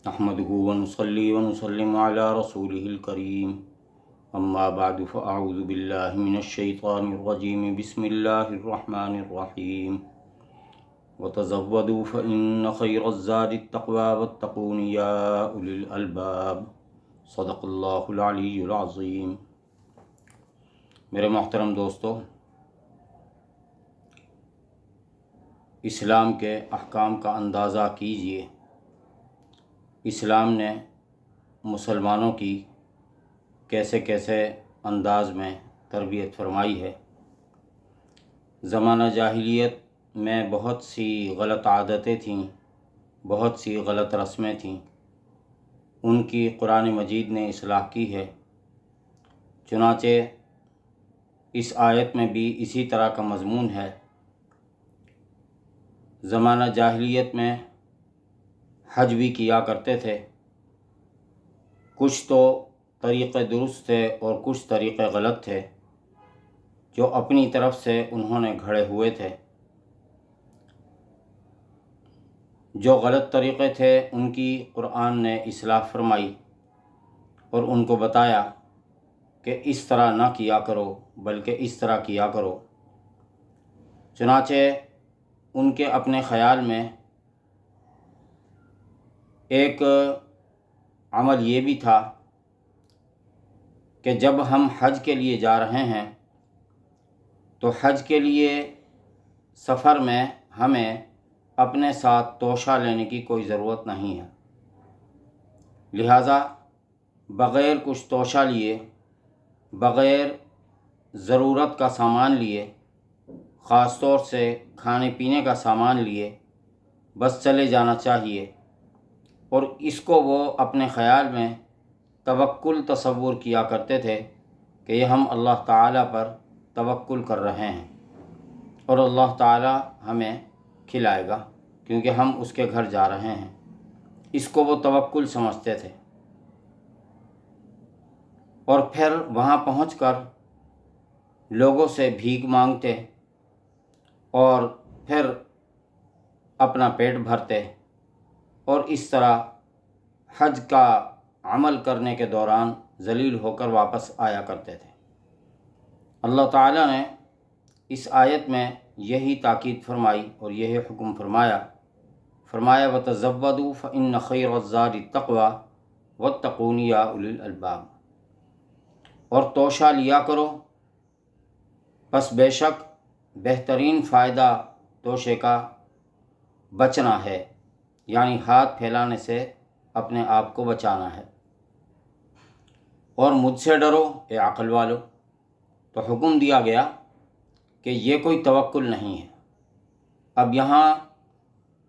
نحمده ونصلي ونسلم على رسوله الكريم اما بعد فاعوذ بالله من الشيطان الرجيم بسم الله الرحمن الرحيم وتزودوا فإن خير الزاد التقوى واتقون يا أولي الألباب صدق اللہ العلی العظیم۔ میرے محترم دوستو، اسلام کے احکام کا اندازہ کیجئے۔ اسلام نے مسلمانوں کی کیسے کیسے انداز میں تربیت فرمائی ہے۔ زمانہ جاہلیت میں بہت سی غلط عادتیں تھیں، بہت سی غلط رسمیں تھیں، ان کی قرآن مجید نے اصلاح کی ہے۔ چنانچہ اس آیت میں بھی اسی طرح کا مضمون ہے۔ زمانہ جاہلیت میں حج بھی کیا کرتے تھے، کچھ تو طریقے درست تھے اور کچھ طریقے غلط تھے جو اپنی طرف سے انہوں نے گھڑے ہوئے تھے۔ جو غلط طریقے تھے ان کی قرآن نے اصلاح فرمائی اور ان کو بتایا کہ اس طرح نہ کیا کرو بلکہ اس طرح کیا کرو۔ چنانچہ ان کے اپنے خیال میں ایک عمل یہ بھی تھا کہ جب ہم حج کے لیے جا رہے ہیں تو حج کے لیے سفر میں ہمیں اپنے ساتھ توشہ لینے کی کوئی ضرورت نہیں ہے، لہٰذا بغیر کچھ توشہ لیے، بغیر ضرورت کا سامان لیے، خاص طور سے کھانے پینے کا سامان لیے بس چلے جانا چاہیے۔ اور اس کو وہ اپنے خیال میں توکل تصور کیا کرتے تھے کہ یہ ہم اللہ تعالیٰ پر توکل کر رہے ہیں اور اللہ تعالیٰ ہمیں کھلائے گا کیونکہ ہم اس کے گھر جا رہے ہیں۔ اس کو وہ توکل سمجھتے تھے، اور پھر وہاں پہنچ کر لوگوں سے بھیک مانگتے اور پھر اپنا پیٹ بھرتے، اور اس طرح حج کا عمل کرنے کے دوران ذلیل ہو کر واپس آیا کرتے تھے۔ اللہ تعالیٰ نے اس آیت میں یہی تاکید فرمائی اور یہی حکم فرمایا وَتَزَوَّدُوا فَإِنَّ خَيْرَ الزَّادِ التَّقْوَىٰ وَاتَّقُونِ يَا أُولِي الْأَلْبَابِ، اور توشہ لیا کرو، پس بے شک بہترین فائدہ توشے کا بچنا ہے، یعنی ہاتھ پھیلانے سے اپنے آپ کو بچانا ہے، اور مجھ سے ڈرو اے عقل والو۔ تو حکم دیا گیا کہ یہ کوئی توکل نہیں ہے۔ اب یہاں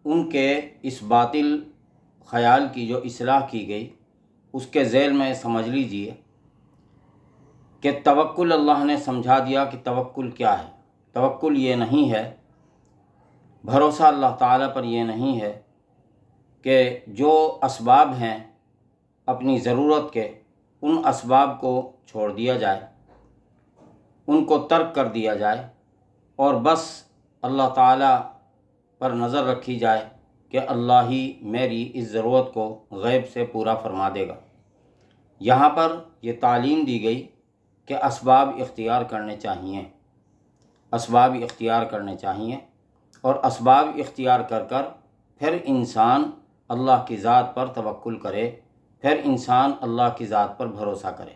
ان کے اس باطل خیال کی جو اصلاح کی گئی اس کے ذیل میں سمجھ لیجئے کہ توکل اللہ نے سمجھا دیا کہ توکل کیا ہے۔ توکل یہ نہیں ہے، بھروسہ اللہ تعالیٰ پر یہ نہیں ہے کہ جو اسباب ہیں اپنی ضرورت کے، ان اسباب کو چھوڑ دیا جائے، ان کو ترک کر دیا جائے اور بس اللہ تعالیٰ پر نظر رکھی جائے کہ اللہ ہی میری اس ضرورت کو غیب سے پورا فرما دے گا۔ یہاں پر یہ تعلیم دی گئی کہ اسباب اختیار کرنے چاہیے، اسباب اختیار کرنے چاہیے، اور اسباب اختیار کر کر پھر انسان اللہ کی ذات پر توکل کرے، پھر انسان اللہ کی ذات پر بھروسہ کرے۔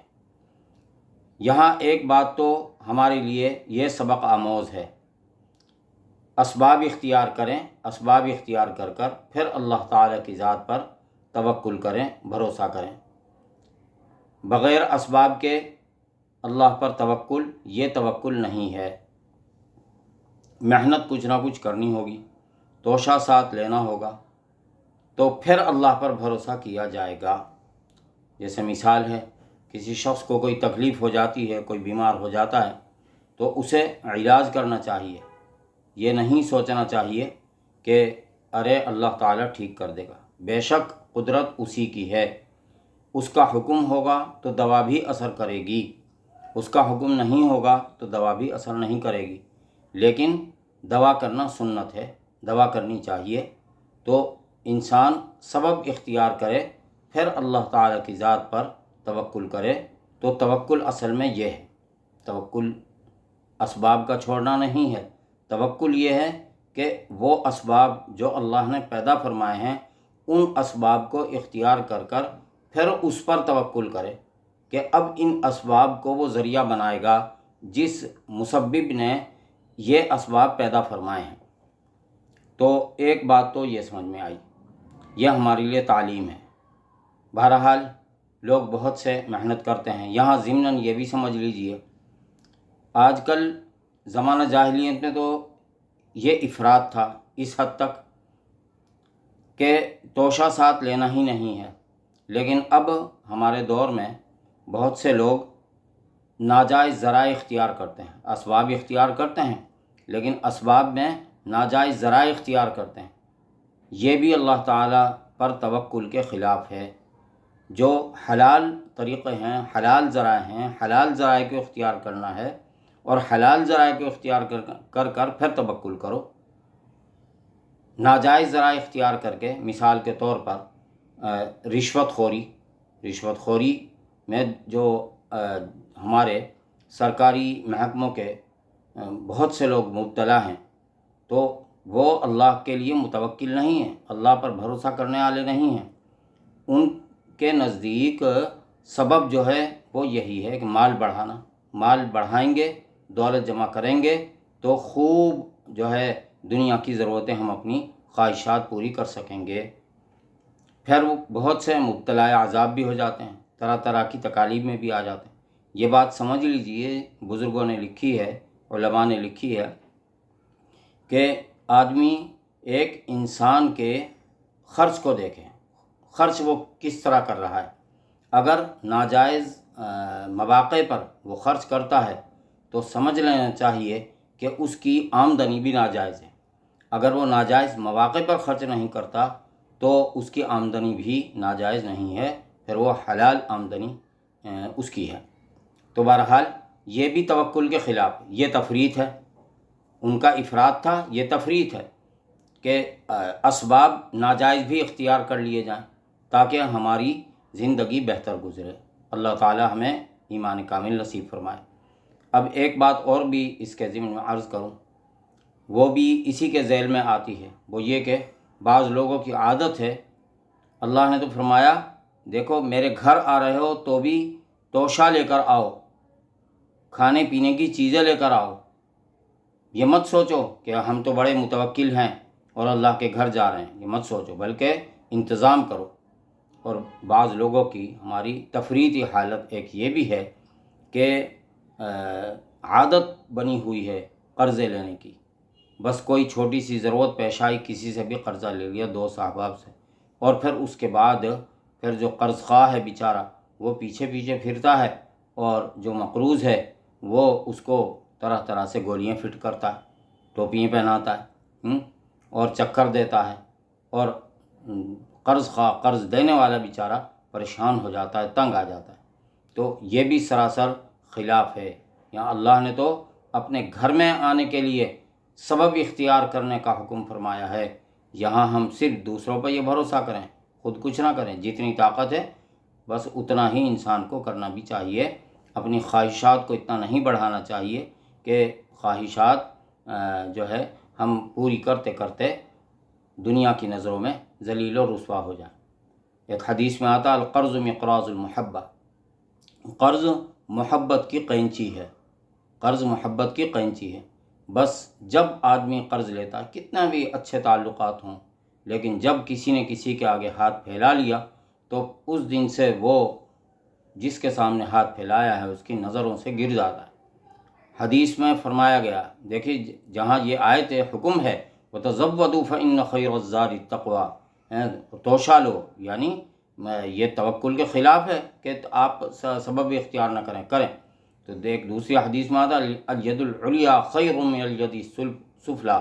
یہاں ایک بات تو ہمارے لیے یہ سبق آموز ہے، اسباب اختیار کریں، اسباب اختیار کر کر پھر اللہ تعالیٰ کی ذات پر توکل کریں، بھروسہ کریں۔ بغیر اسباب کے اللہ پر توکل یہ توکل نہیں ہے۔ محنت کچھ نہ کچھ کرنی ہوگی، توشہ ساتھ لینا ہوگا، تو پھر اللہ پر بھروسہ کیا جائے گا۔ جیسے مثال ہے، کسی شخص کو کوئی تکلیف ہو جاتی ہے، کوئی بیمار ہو جاتا ہے تو اسے علاج کرنا چاہیے، یہ نہیں سوچنا چاہیے کہ ارے اللہ تعالیٰ ٹھیک کر دے گا۔ بے شک قدرت اسی کی ہے، اس کا حکم ہوگا تو دوا بھی اثر کرے گی، اس کا حکم نہیں ہوگا تو دوا بھی اثر نہیں کرے گی۔ لیکن دوا کرنا سنت ہے، دوا کرنی چاہیے۔ تو انسان سبب اختیار کرے پھر اللہ تعالیٰ کی ذات پر توکل کرے، تو توکل اصل میں یہ ہے، توکل اسباب کا چھوڑنا نہیں ہے، توکل یہ ہے کہ وہ اسباب جو اللہ نے پیدا فرمائے ہیں ان اسباب کو اختیار کر کر پھر اس پر توکل کرے کہ اب ان اسباب کو وہ ذریعہ بنائے گا جس مسبب نے یہ اسباب پیدا فرمائے ہیں۔ تو ایک بات تو یہ سمجھ میں آئی، یہ ہمارے لیے تعلیم ہے۔ بہرحال لوگ بہت سے محنت کرتے ہیں۔ یہاں ضمناً یہ بھی سمجھ لیجئے، آج کل زمانہ جاہلیت میں تو یہ افراط تھا اس حد تک کہ توشہ ساتھ لینا ہی نہیں ہے، لیکن اب ہمارے دور میں بہت سے لوگ ناجائز ذرائع اختیار کرتے ہیں، اسباب اختیار کرتے ہیں لیکن اسباب میں ناجائز ذرائع اختیار کرتے ہیں۔ یہ بھی اللہ تعالیٰ پر توکل کے خلاف ہے۔ جو حلال طریقے ہیں، حلال ذرائع ہیں، حلال ذرائع کو اختیار کرنا ہے اور حلال ذرائع کو اختیار کر پھر توکل کرو۔ ناجائز ذرائع اختیار کر کے، مثال کے طور پر رشوت خوری میں جو ہمارے سرکاری محکموں کے بہت سے لوگ مبتلا ہیں، تو وہ اللہ کے لیے متوکل نہیں ہیں، اللہ پر بھروسہ کرنے والے نہیں ہیں۔ ان کے نزدیک سبب جو ہے وہ یہی ہے کہ مال بڑھائیں گے، دولت جمع کریں گے تو خوب جو ہے دنیا کی ضرورتیں ہم اپنی خواہشات پوری کر سکیں گے۔ پھر وہ بہت سے مبتلا عذاب بھی ہو جاتے ہیں، طرح طرح کی تکالیف میں بھی آ جاتے ہیں۔ یہ بات سمجھ لیجئے، بزرگوں نے لکھی ہے، علماء نے لکھی ہے کہ آدمی ایک انسان کے خرچ کو دیکھیں، خرچ وہ کس طرح کر رہا ہے۔ اگر ناجائز مواقع پر وہ خرچ کرتا ہے تو سمجھ لینا چاہیے کہ اس کی آمدنی بھی ناجائز ہے۔ اگر وہ ناجائز مواقع پر خرچ نہیں کرتا تو اس کی آمدنی بھی ناجائز نہیں ہے، پھر وہ حلال آمدنی اس کی ہے۔ تو بہرحال یہ بھی توکل کے خلاف، یہ تفریط ہے، ان کا افراط تھا، یہ تفریط ہے کہ اسباب ناجائز بھی اختیار کر لیے جائیں تاکہ ہماری زندگی بہتر گزرے۔ اللہ تعالی ہمیں ایمان کامل نصیب فرمائے۔ اب ایک بات اور بھی اس کے ضمن میں عرض کروں، وہ بھی اسی کے ذیل میں آتی ہے، وہ یہ کہ بعض لوگوں کی عادت ہے، اللہ نے تو فرمایا دیکھو میرے گھر آ رہے ہو تو بھی توشہ لے کر آؤ، کھانے پینے کی چیزیں لے کر آؤ، یہ مت سوچو کہ ہم تو بڑے متوکل ہیں اور اللہ کے گھر جا رہے ہیں، یہ مت سوچو، بلکہ انتظام کرو۔ اور بعض لوگوں کی ہماری تفریطی حالت ایک یہ بھی ہے کہ عادت بنی ہوئی ہے قرضے لینے کی، بس کوئی چھوٹی سی ضرورت پیش آئی، کسی سے بھی قرضہ لے لیا، دوست احباب سے، اور پھر اس کے بعد پھر جو قرض خواہ ہے بیچارہ وہ پیچھے پیچھے پھرتا ہے، اور جو مقروض ہے وہ اس کو طرح طرح سے گولیاں فٹ کرتا ہے، ٹوپیاں پہناتا ہے اور چکر دیتا ہے، اور قرض خواہ، قرض دینے والا بیچارہ پریشان ہو جاتا ہے، تنگ آ جاتا ہے۔ تو یہ بھی سراسر خلاف ہے۔ یہاں اللہ نے تو اپنے گھر میں آنے کے لیے سبب اختیار کرنے کا حکم فرمایا ہے، یہاں ہم صرف دوسروں پر یہ بھروسہ کریں، خود کچھ نہ کریں۔ جتنی طاقت ہے بس اتنا ہی انسان کو کرنا بھی چاہیے، اپنی خواہشات کو اتنا نہیں بڑھانا چاہیے کہ خواہشات جو ہے ہم پوری کرتے کرتے دنیا کی نظروں میں ذلیل و رسوا ہو جائیں۔ ایک حدیث میں آتا القرض مقراض المحبہ، قرض محبت کی قینچی ہے، قرض محبت کی قینچی ہے۔ بس جب آدمی قرض لیتا ہے، کتنا بھی اچھے تعلقات ہوں، لیکن جب کسی نے کسی کے آگے ہاتھ پھیلا لیا تو اس دن سے وہ جس کے سامنے ہاتھ پھیلایا ہے اس کی نظروں سے گر جاتا ہے۔ حدیث میں فرمایا گیا، دیکھیے جہاں یہ آیت حکم ہے وَتَزَوَّدُوا فَإِنَّ خَيْرَ الزَّادِ التَّقْوَىٰ، توشہ لو، یعنی یہ توکل کے خلاف ہے کہ آپ سبب اختیار نہ کریں۔ تو دیکھ دوسری حدیث میں آتا الید العلیٰ خیر من الید السفلیٰ،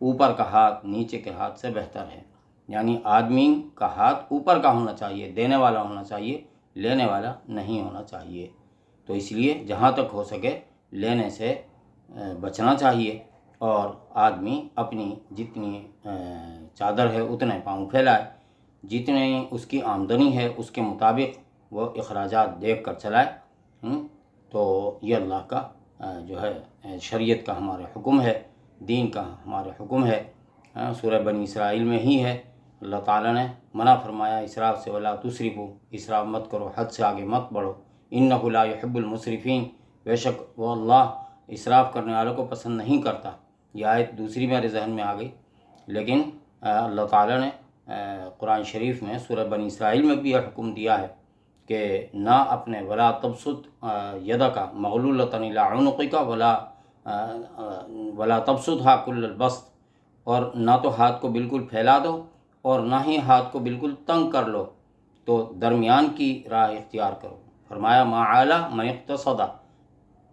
اوپر کا ہاتھ نیچے کے ہاتھ سے بہتر ہے، یعنی آدمی کا ہاتھ اوپر کا ہونا چاہیے، دینے والا ہونا چاہیے، لینے والا نہیں ہونا چاہیے۔ تو اس لیے جہاں تک ہو سکے لینے سے بچنا چاہیے، اور آدمی اپنی جتنی چادر ہے اتنے پاؤں پھیلائے، جتنی اس کی آمدنی ہے اس کے مطابق وہ اخراجات دیکھ کر چلائے۔ تو یہ اللہ کا جو ہے شریعت کا ہمارے حکم ہے، دین کا ہمارے حکم ہے۔ سورہ بنی اسرائیل میں ہی ہے، اللہ تعالیٰ نے منع فرمایا اسراف سے، ولا تسرفوا، اسراف مت کرو، حد سے آگے مت بڑھو، انہ لا یحب المسرفین، بے شک وہ اللہ اسراف کرنے والوں کو پسند نہیں کرتا۔ یہ آیت دوسری میرے ذہن میں آ گئی، لیکن اللہ تعالیٰ نے قرآن شریف میں سورہ بنی اسرائیل میں بھی یہ حکم دیا ہے کہ نہ اپنے ولا تبسط یدک مغلولۃ الی عنقک ولا تبسطھا کل البسط، اور نہ تو ہاتھ کو بالکل پھیلا دو اور نہ ہی ہاتھ کو بالکل تنگ کر لو، تو درمیان کی راہ اختیار کرو۔ فرمایا ما علی من اقتصد،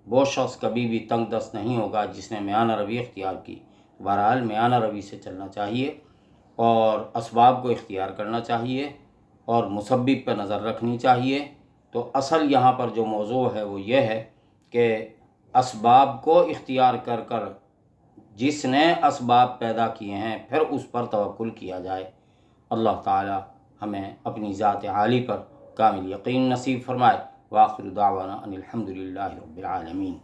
وہ شخص کبھی بھی تنگ دست نہیں ہوگا جس نے میانہ روی اختیار کی۔ بہرحال میانہ روی سے چلنا چاہیے اور اسباب کو اختیار کرنا چاہیے اور مسبب پر نظر رکھنی چاہیے۔ تو اصل یہاں پر جو موضوع ہے وہ یہ ہے کہ اسباب کو اختیار کر کر جس نے اسباب پیدا کیے ہیں پھر اس پر توکل کیا جائے۔ اللہ تعالی ہمیں اپنی ذات عالی پر کامل یقین نصیب فرمائے۔ وآخر دعوانا ان الحمد للہ رب العالمین۔